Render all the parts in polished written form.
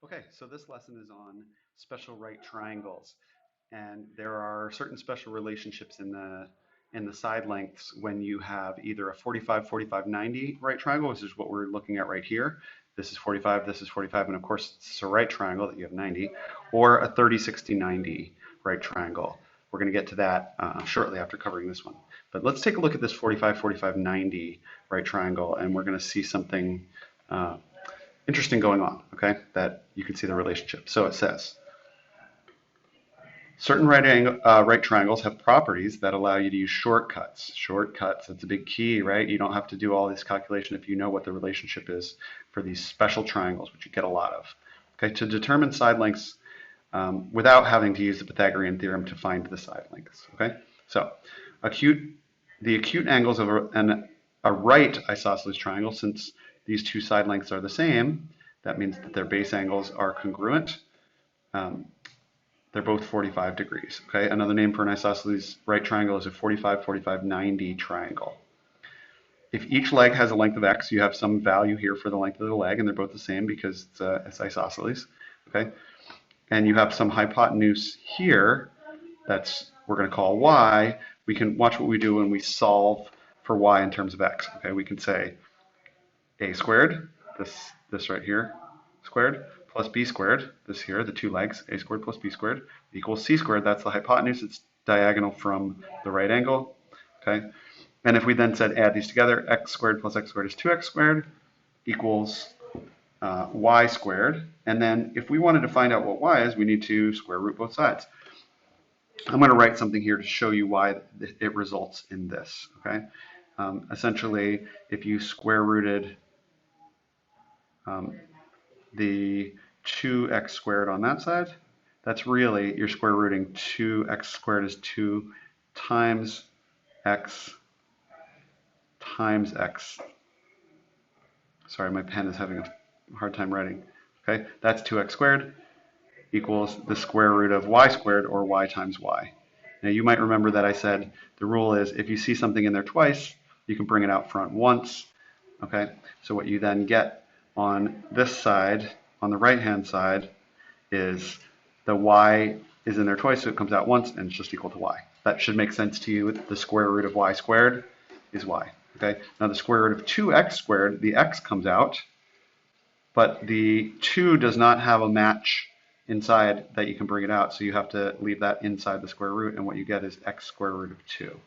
Okay, so this lesson is on special right triangles, and there are certain special relationships in the side lengths when you have either a 45, 45, 90 right triangle, which is what we're looking at right here. This is 45, this is 45, and of course it's a right triangle that you have 90, or a 30, 60, 90 right triangle. We're going to get to that shortly after covering this one. But let's take a look at this 45, 45, 90 right triangle, and we're going to see something uh, interesting going on, okay, that you can see the relationship. So it says, certain right triangles have properties that allow you to use shortcuts. Shortcuts, that's a big key, right? You don't have to do all this calculation if you know what the relationship is for these special triangles, which you get a lot of. Okay, to determine side lengths without having to use the Pythagorean theorem to find the side lengths. Okay, so the acute angles of a right isosceles triangle, since these two side lengths are the same, that means that their base angles are congruent. They're both 45 degrees. Okay, another name for an isosceles right triangle is a 45, 45, 90 triangle. If each leg has a length of x, you have some value here for the length of the leg, and they're both the same because it's isosceles. Okay, and you have some hypotenuse here that's we're going to call y. We can watch what we do when we solve for y in terms of x. Okay, we can say a squared, this right here, squared, plus b squared, this here, the two legs, a squared plus b squared, equals c squared. That's the hypotenuse. It's diagonal from the right angle. Okay, and if we then said add these together, x squared plus x squared is 2x squared equals y squared. And then if we wanted to find out what y is, we need to square root both sides. I'm going to write something here to show you why it results in this. Okay, essentially, if you square rooted the 2x squared on that side, that's really, you're square rooting 2x squared is 2 times x times x. Sorry, my pen is having a hard time writing. Okay, that's 2x squared equals the square root of y squared, or y times y. Now you might remember that I said the rule is if you see something in there twice, you can bring it out front once. Okay, so what you then get on this side, on the right hand side, is the y is in there twice, so it comes out once and it's just equal to y. That should make sense to you. The square root of y squared is y. Okay, now the square root of 2x squared, the x comes out, but the 2 does not have a match inside that you can bring it out, so you have to leave that inside the square root, and what you get is x square root of 2.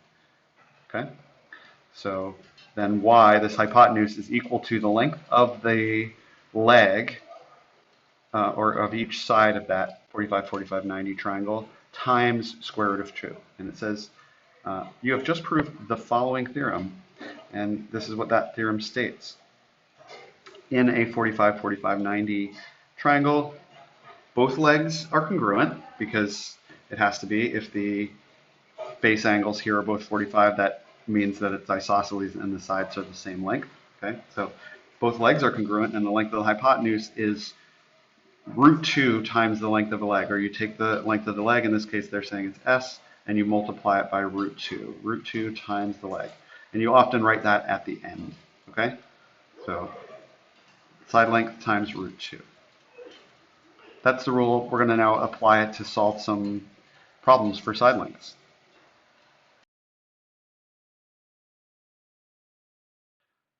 Okay, so then y, this hypotenuse, is equal to the length of the leg, or of each side of that 45, 45, 90 triangle, times square root of 2. And it says, you have just proved the following theorem, and this is what that theorem states. In a 45, 45, 90 triangle, both legs are congruent, because it has to be. If the base angles here are both 45, that means that it's isosceles and the sides are the same length. Okay, so both legs are congruent, and the length of the hypotenuse is root 2 times the length of the leg, or you take the length of the leg, in this case they're saying it's s, and you multiply it by root 2. Root 2 times the leg. And you often write that at the end. Okay, so side length times root 2. That's the rule. We're going to now apply it to solve some problems for side lengths.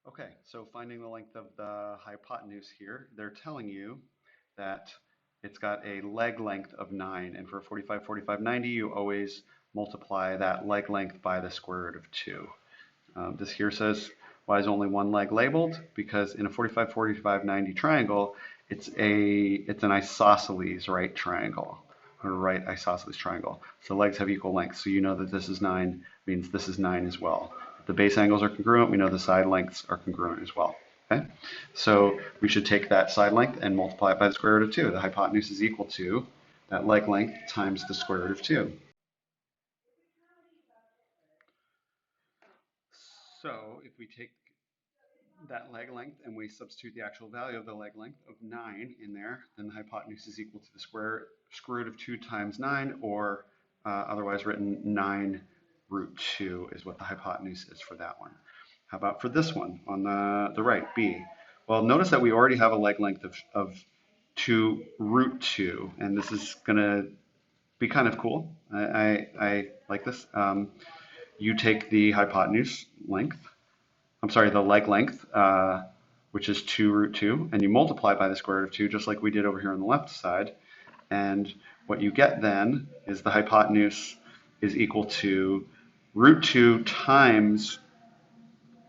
Okay, so finding the length of the hypotenuse here, they're telling you that it's got a leg length of 9, and for 45, 45, 90, you always multiply that leg length by the square root of 2. This here says, why is only one leg labeled? Because in a 45, 45, 90 triangle, it's an isosceles right triangle, or right isosceles triangle. So legs have equal lengths, so you know that this is 9, means this is 9 as well. If the base angles are congruent, we know the side lengths are congruent as well. Okay, so we should take that side length and multiply it by the square root of 2. The hypotenuse is equal to that leg length times the square root of 2. So if we take that leg length and we substitute the actual value of the leg length of 9 in there, then the hypotenuse is equal to the square root of 2 times 9, or otherwise written 9 root 2 is what the hypotenuse is for that one. How about for this one on the right, B? Well, notice that we already have a leg length of to root 2. And this is going to be kind of cool. I like this. You take the hypotenuse length, I'm sorry, the leg length, which is 2 root 2, and you multiply by the square root of 2, just like we did over here on the left side. And what you get then is the hypotenuse is equal to root 2 times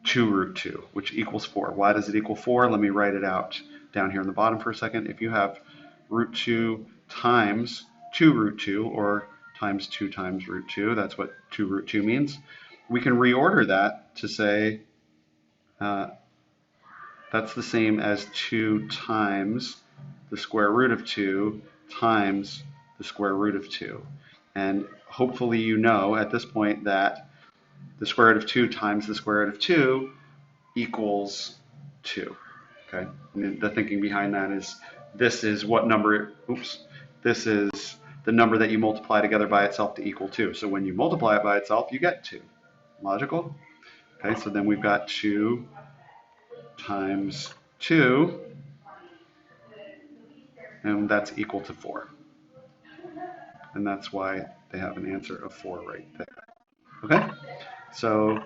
2 root 2, which equals 4. Why does it equal 4? Let me write it out down here on the bottom for a second. If you have root 2 times 2 root 2, or times 2 times root 2, that's what 2 root 2 means. We can reorder that to say that's the same as 2 times the square root of 2 times the square root of 2. And hopefully you know at this point that the square root of 2 times the square root of 2 equals 2. Okay? And the thinking behind that is this is what number, this is the number that you multiply together by itself to equal 2. So when you multiply it by itself, you get 2. Logical? Okay, so then we've got 2 times 2, and that's equal to 4. And that's why they have an answer of 4 right there. Okay, so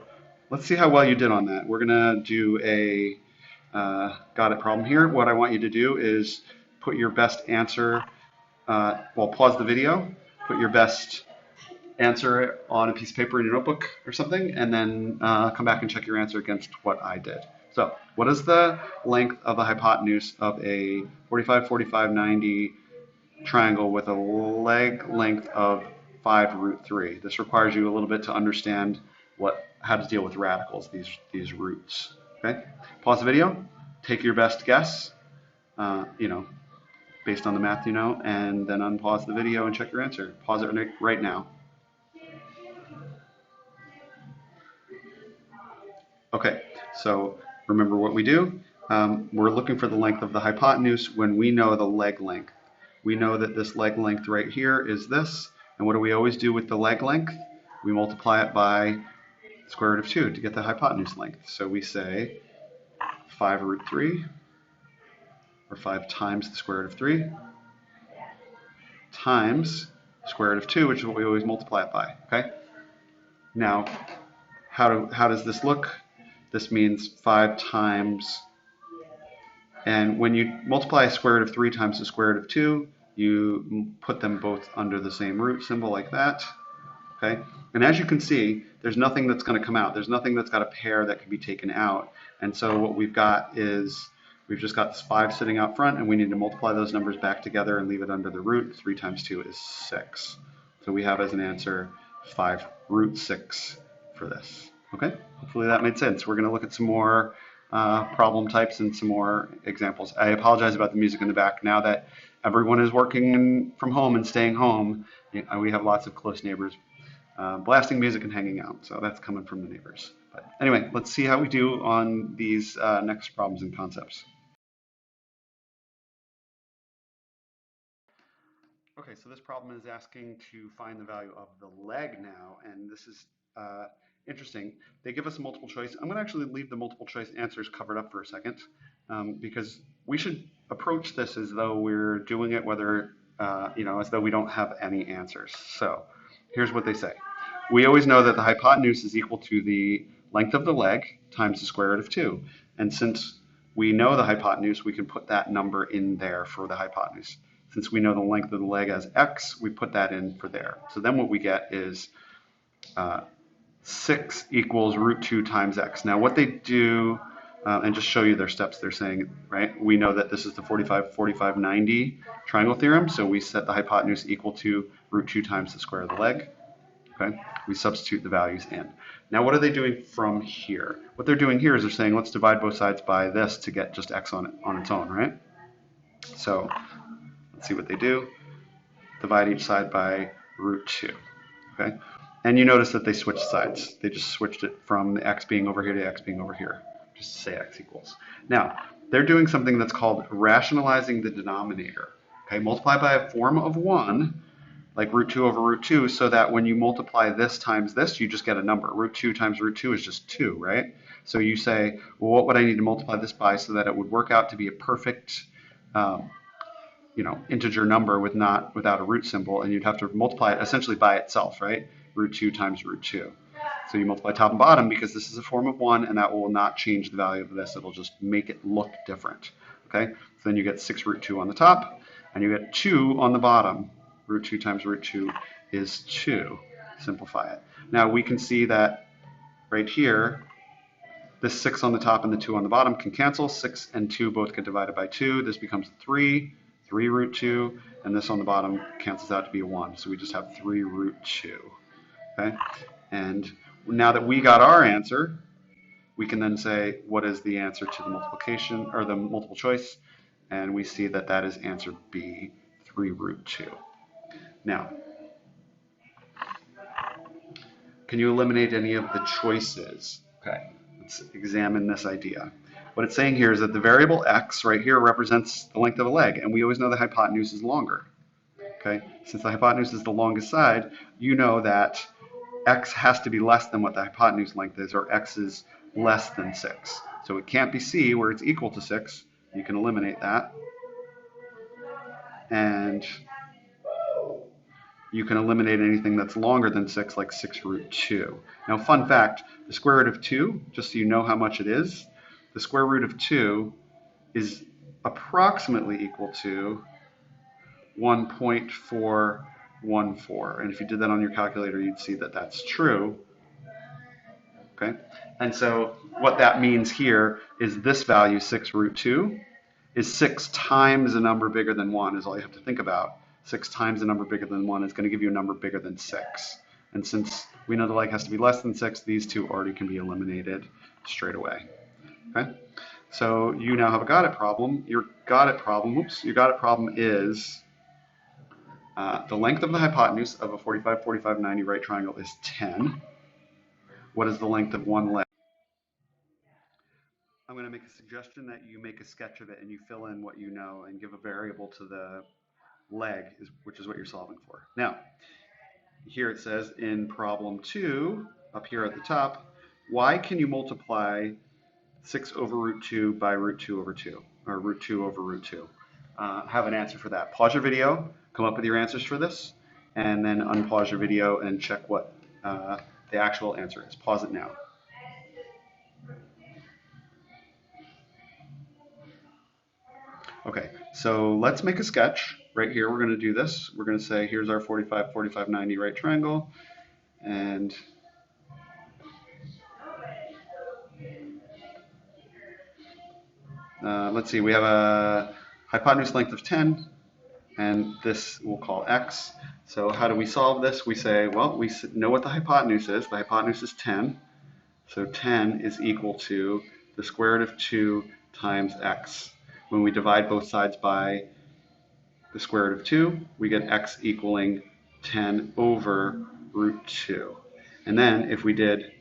let's see how well you did on that. We're going to do a got it problem here. What I want you to do is put your best answer, well, pause the video, put your best answer on a piece of paper in your notebook or something, and then come back and check your answer against what I did. So what is the length of the hypotenuse of a 45, 45, 90 triangle with a leg length of 5 root 3? This requires you a little bit to understand how to deal with radicals, these roots. Okay, pause the video, take your best guess, based on the math you know, and then unpause the video and check your answer. Pause it right now. Okay, so remember what we do. We're looking for the length of the hypotenuse when we know the leg length. We know that this leg length right here is this, and what do we always do with the leg length? We multiply it by the square root of 2 to get the hypotenuse length. So we say 5 root 3, or 5 times the square root of 3, times the square root of 2, which is what we always multiply it by. Okay. Now, how does this look? This means 5 times, and when you multiply a square root of 3 times the square root of 2, you put them both under the same root symbol like that. Okay, and as you can see, there's nothing that's going to come out. There's nothing that's got a pair that can be taken out. And so what we've got is, we've just got this 5 sitting out front, and we need to multiply those numbers back together and leave it under the root. 3 times 2 is 6. So we have as an answer 5 root 6 for this. Okay, hopefully that made sense. We're going to look at some more problem types and some more examples. I apologize about the music in the back. Now that everyone is working from home and staying home, we have lots of close neighbors blasting music and hanging out. So that's coming from the neighbors. But anyway, let's see how we do on these next problems and concepts. Okay, so this problem is asking to find the value of the leg now, and this is interesting. They give us a multiple choice. I'm going to actually leave the multiple choice answers covered up for a second, because we should approach this as though we're doing it as though we don't have any answers. So here's what they say. We always know that the hypotenuse is equal to the length of the leg times the square root of 2. And since we know the hypotenuse, we can put that number in there for the hypotenuse. Since we know the length of the leg as x, we put that in for there. So then what we get is 6 equals root 2 times x. Now what they do, and just show you their steps, they're saying, right, we know that this is the 45, 45, 90 triangle theorem, so we set the hypotenuse equal to root 2 times the square of the leg. Okay, we substitute the values in. Now what are they doing from here? What they're doing here is they're saying let's divide both sides by this to get just x on its own, right? So let's see what they do. Divide each side by root 2. Okay, and you notice that they switched sides. They just switched it from the x being over here to x being over here. Just say x equals. Now they're doing something that's called rationalizing the denominator. Okay, multiply by a form of 1, like root 2 over root 2, so that when you multiply this times this, you just get a number. Root 2 times root 2 is just 2, right? So you say, well, what would I need to multiply this by so that it would work out to be a perfect integer number without a root symbol, and you'd have to multiply it essentially by itself, right? Root 2 times root 2. So you multiply top and bottom because this is a form of 1, and that will not change the value of this. It'll just make it look different. Okay? So then you get 6 root 2 on the top, and you get 2 on the bottom. Root 2 times root 2 is 2. Simplify it. Now we can see that right here, this 6 on the top and the 2 on the bottom can cancel. 6 and 2 both get divided by 2. This becomes 3 root 2, and this on the bottom cancels out to be a 1. So we just have 3 root 2. Okay? And now that we got our answer, we can then say, what is the answer to the multiplication or the multiple choice? And we see that that is answer B, 3 root 2. Now, can you eliminate any of the choices? Okay, let's examine this idea. What it's saying here is that the variable x right here represents the length of a leg, and we always know the hypotenuse is longer. Okay, since the hypotenuse is the longest side, you know that x has to be less than what the hypotenuse length is, or x is less than 6. So it can't be c where it's equal to 6. You can eliminate that. And you can eliminate anything that's longer than 6, like 6 root 2. Now, fun fact, the square root of 2, just so you know how much it is, the square root of 2 is approximately equal to 1.414. And if you did that on your calculator, you'd see that that's true. Okay? And so what that means here is this value, 6 root 2, is 6 times a number bigger than 1 is all you have to think about. 6 times a number bigger than 1 is going to give you a number bigger than 6. And since we know the leg has to be less than 6, these two already can be eliminated straight away. Okay? So you now have a got it problem. Your got it problem is the length of the hypotenuse of a 45, 45, 90 right triangle is 10. What is the length of one leg? I'm going to make a suggestion that you make a sketch of it and you fill in what you know and give a variable to the leg, which is what you're solving for. Now, here it says in problem 2, up here at the top, why can you multiply 6 over root 2 by root 2 over 2, or root 2 over root 2? Have an answer for that. Pause your video, come up with your answers for this, and then unpause your video and check what the actual answer is. Pause it now. Okay, so let's make a sketch. Right here, we're going to do this. We're going to say, here's our 45, 45, 90 right triangle. And let's see, we have a hypotenuse length of 10, and this we'll call x. So how do we solve this? We say, well, we know what the hypotenuse is. The hypotenuse is 10. So 10 is equal to the square root of 2 times x. When we divide both sides by the square root of 2, we get x equaling 10 over root 2. And then if we did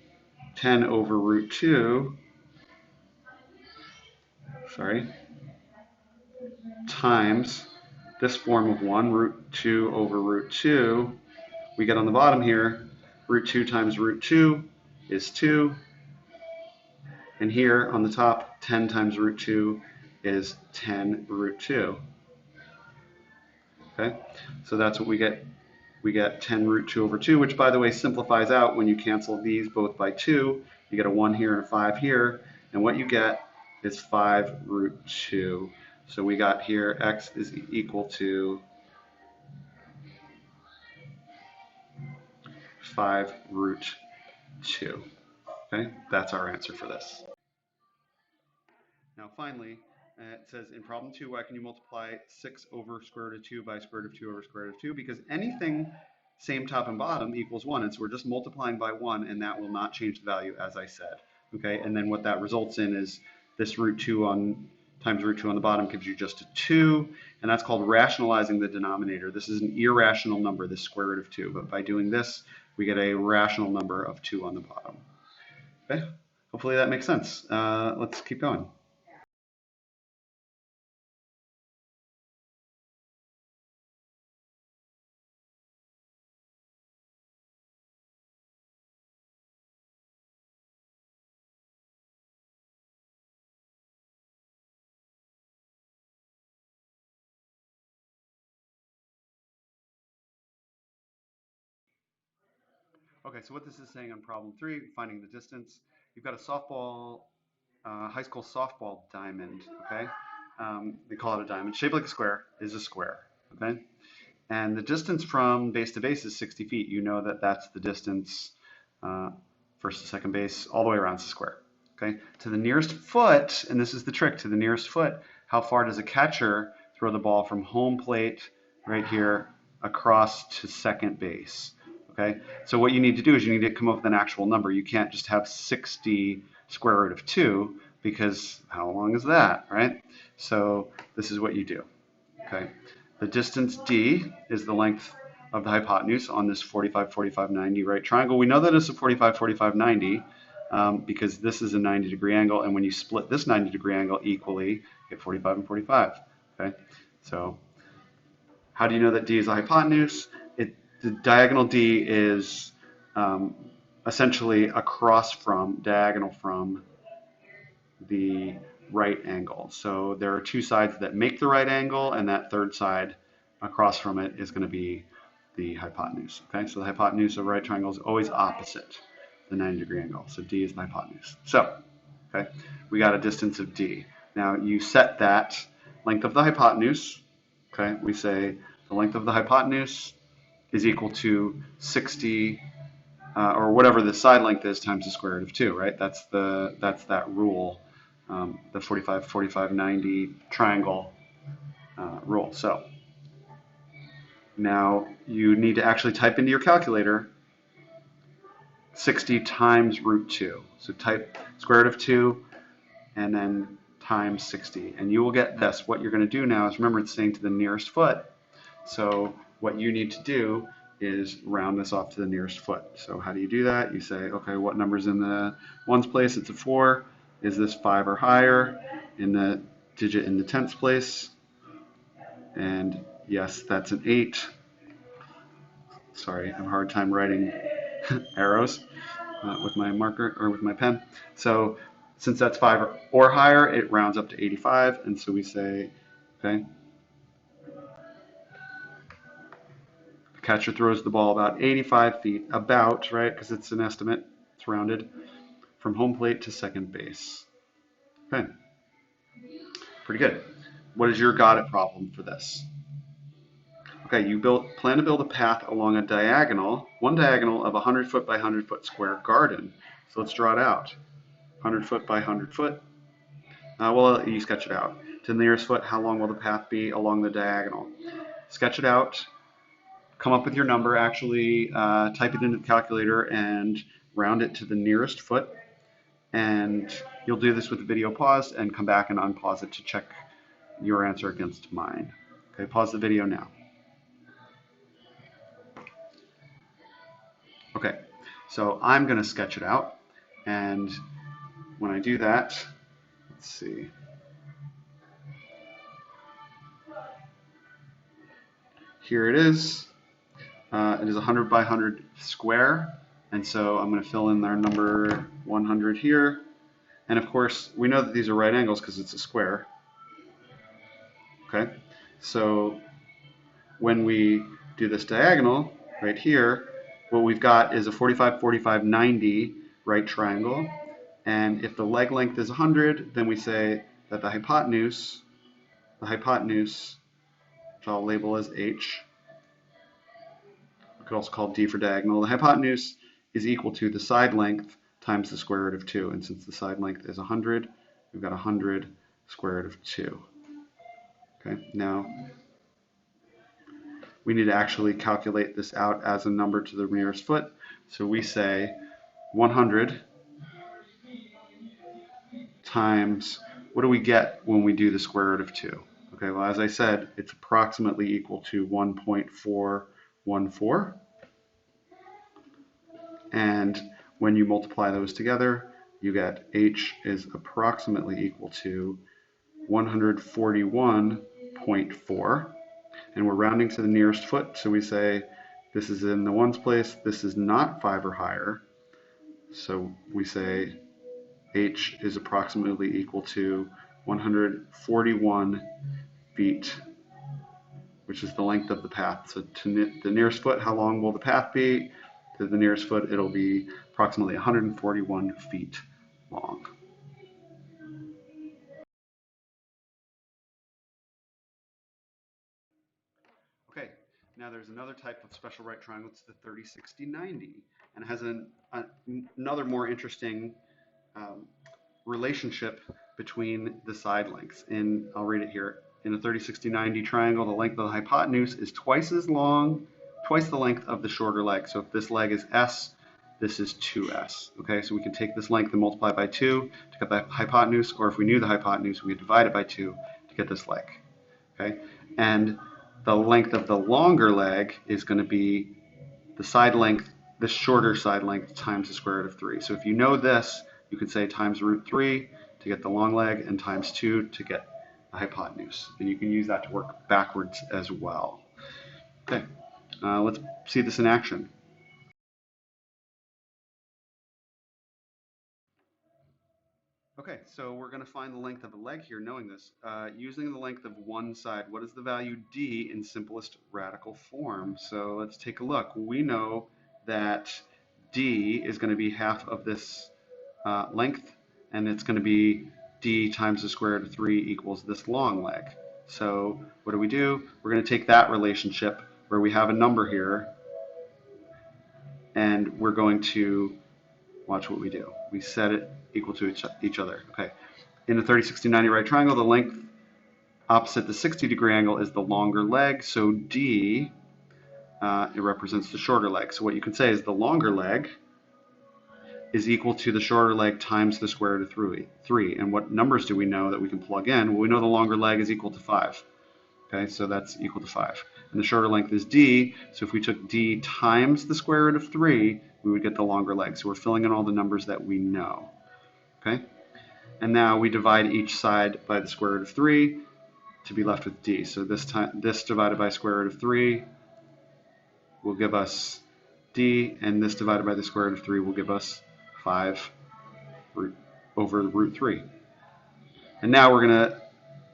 10 over root 2, times this form of 1, root 2 over root 2, we get on the bottom here, root 2 times root 2 is 2. And here on the top, 10 times root 2 is 10 root 2. Okay, so that's what we get. We get 10 root 2 over 2, which, by the way, simplifies out when you cancel these both by 2. You get a 1 here and a 5 here. And what you get is 5 root 2. So we got here x is equal to 5 root 2. Okay, that's our answer for this. Now finally, it says in problem 2, why can you multiply 6 over square root of 2 by square root of 2 over square root of 2? Because anything same top and bottom equals 1, and so we're just multiplying by 1, and that will not change the value, as I said. Okay, and then what that results in is this root 2 times root 2 on the bottom gives you just a 2, and that's called rationalizing the denominator. This is an irrational number, this square root of 2, but by doing this, we get a rational number of 2 on the bottom. Okay, hopefully that makes sense. Let's keep going. Okay, so what this is saying on problem 3, finding the distance, you've got a softball, high school softball diamond, okay? They call it a diamond. Shaped like a square is a square, okay? And the distance from base to base is 60 feet. You know that that's the distance first to second base all the way around the square, okay? To the nearest foot, and this is the trick, to the nearest foot, how far does a catcher throw the ball from home plate right here across to second base? Okay, so what you need to do is you need to come up with an actual number. You can't just have 60 square root of 2 because how long is that, right? So this is what you do. Okay, the distance d is the length of the hypotenuse on this 45, 45, 90 right triangle. We know that it's a 45, 45, 90 because this is a 90-degree angle, and when you split this 90-degree angle equally, you get 45 and 45. Okay, so how do you know that d is a hypotenuse? The diagonal d is essentially across from, diagonal from the right angle. So there are two sides that make the right angle, and that third side across from it is going to be the hypotenuse. Okay, so the hypotenuse of a right triangle is always opposite the 90-degree angle. So d is the hypotenuse. So, okay, we got a distance of d. Now you set that length of the hypotenuse. Okay, we say the length of the hypotenuse is equal to 60 or whatever the side length is times the square root of 2, right? That's that rule, the 45, 45, 90 triangle rule. So now you need to actually type into your calculator 60 times root 2. So type square root of 2 and then times 60. And you will get this. What you're going to do now is, remember, it's saying to the nearest foot. So what you need to do is round this off to the nearest foot. So how do you do that? You say, okay, what number's in the ones place? It's a 4. Is this 5 or higher? In the digit in the tenths place? And yes, that's an 8. Sorry, I have a hard time writing arrows with my marker or with my pen. So since that's 5 or higher, it rounds up to 85. And so we say, okay, catcher throws the ball about 85 feet, about, right, because it's an estimate, it's rounded, from home plate to second base. Okay, pretty good. What is your got it problem for this? Okay, you plan to build a path along a diagonal, one diagonal of a 100-foot by 100-foot square garden. So let's draw it out. 100-foot by 100-foot. Well, you sketch it out. To the nearest foot, how long will the path be along the diagonal? Sketch it out. Come up with your number, actually type it into the calculator and round it to the nearest foot. And you'll do this with the video paused and come back and unpause it to check your answer against mine. Okay, pause the video now. Okay, so I'm going to sketch it out. And when I do that, let's see. Here it is. It is 100 by 100 square, and so I'm going to fill in our number 100 here. And of course, we know that these are right angles because it's a square. Okay, so when we do this diagonal right here, what we've got is a 45, 45, 90 right triangle. And if the leg length is 100, then we say that the hypotenuse, which I'll label as h, could also call d for diagonal. The hypotenuse is equal to the side length times the square root of 2. And since the side length is 100, we've got 100 square root of 2. Okay, now we need to actually calculate this out as a number to the nearest foot. So we say 100 times, what do we get when we do the square root of 2? Okay, well, as I said, it's approximately equal to 1.414. And when you multiply those together, you get h is approximately equal to 141.4. And we're rounding to the nearest foot, so we say this is in the ones place, this is not 5 or higher. So we say h is approximately equal to 141 feet, which is the length of the path. So to the nearest foot, how long will the path be? to the nearest foot, it'll be approximately 141 feet long. Okay, now there's another type of special right triangle. It's the 30, 60, 90, and it has another more interesting relationship between the side lengths. And I'll read it here. In a 30, 60, 90 triangle, the length of the hypotenuse is twice as long, twice the length of the shorter leg. So if this leg is S, this is 2S. Okay, so we can take this length and multiply it by 2 to get the hypotenuse, or if we knew the hypotenuse, we could divide it by 2 to get this leg. Okay, and the length of the longer leg is going to be the side length, the shorter side length times the square root of 3. So if you know this, you can say times root 3 to get the long leg and times 2 to get the hypotenuse. And you can use that to work backwards as well. Okay, let's see this in action. Okay, so we're going to find the length of a leg here, knowing this. Using the length of one side, what is the value d in simplest radical form? So let's take a look. We know that d is going to be half of this length, and it's going to be d times the square root of 3 equals this long leg. So what do? We're going to take that relationship where we have a number here, and we're going to watch what we do. We set it equal to each other. Okay. In a 30, 60, 90 right triangle, the length opposite the 60-degree angle is the longer leg. So D, it represents the shorter leg. So what you can say is the longer leg is equal to the shorter leg times the square root of 3. And what numbers do we know that we can plug in? Well, we know the longer leg is equal to 5. Okay, so that's equal to 5. And the shorter length is D, so if we took D times the square root of 3, we would get the longer leg. So we're filling in all the numbers that we know. Okay, and now we divide each side by the square root of 3 to be left with D. So this divided by square root of 3 will give us D, and this divided by the square root of 3 will give us 5 over root 3. And now we're going to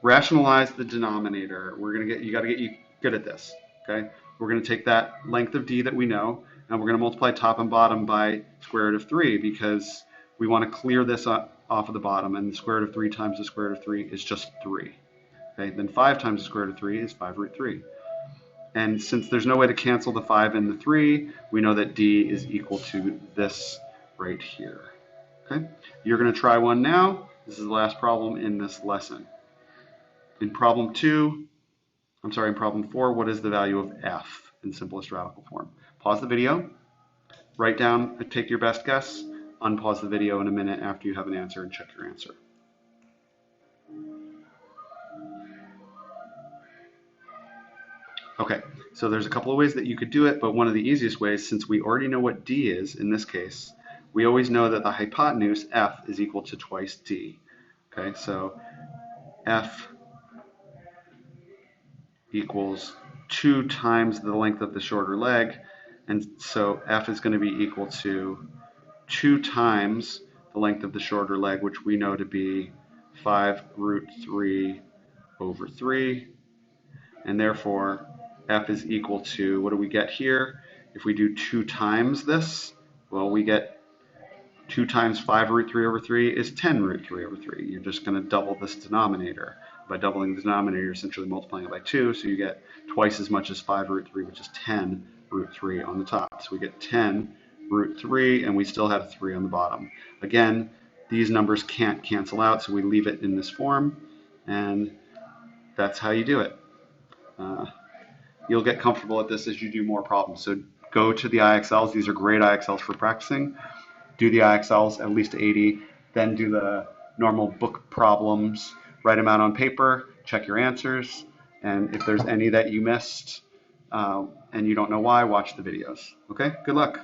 rationalize the denominator. You got to get good at this. Okay, we're going to take that length of D that we know, and we're going to multiply top and bottom by square root of 3 because we want to clear this off of the bottom, and the square root of 3 times the square root of 3 is just 3. Okay, then 5 times the square root of 3 is 5 root 3. And since there's no way to cancel the 5 and the 3, we know that D is equal to this right here. Okay, you're going to try one now. This is the last problem in this lesson. In problem 4, what is the value of f in simplest radical form? Pause the video, write down, take your best guess, unpause the video in a minute after you have an answer and check your answer. Okay, so there's a couple of ways that you could do it, but one of the easiest ways, since we already know what d is in this case, we always know that the hypotenuse, f, is equal to twice d. Okay, so f equals 2 times the length of the shorter leg, and so f is going to be equal to 2 times the length of the shorter leg, which we know to be 5 root 3 over 3, and therefore f is equal to, what do we get here? If we do 2 times this, well, we get 2 times 5 root 3 over 3 is 10 root 3 over 3. You're just going to double this denominator. By doubling the denominator, you're essentially multiplying it by 2, so you get twice as much as 5 root 3, which is 10 root 3 on the top. So we get 10 root 3, and we still have 3 on the bottom. Again, these numbers can't cancel out, so we leave it in this form, and that's how you do it. You'll get comfortable at this as you do more problems. So go to the IXLs. These are great IXLs for practicing. Do the IXLs at least 80, then do the normal book problems, write them out on paper, check your answers, and if there's any that you missed and you don't know why, watch the videos. Okay, good luck.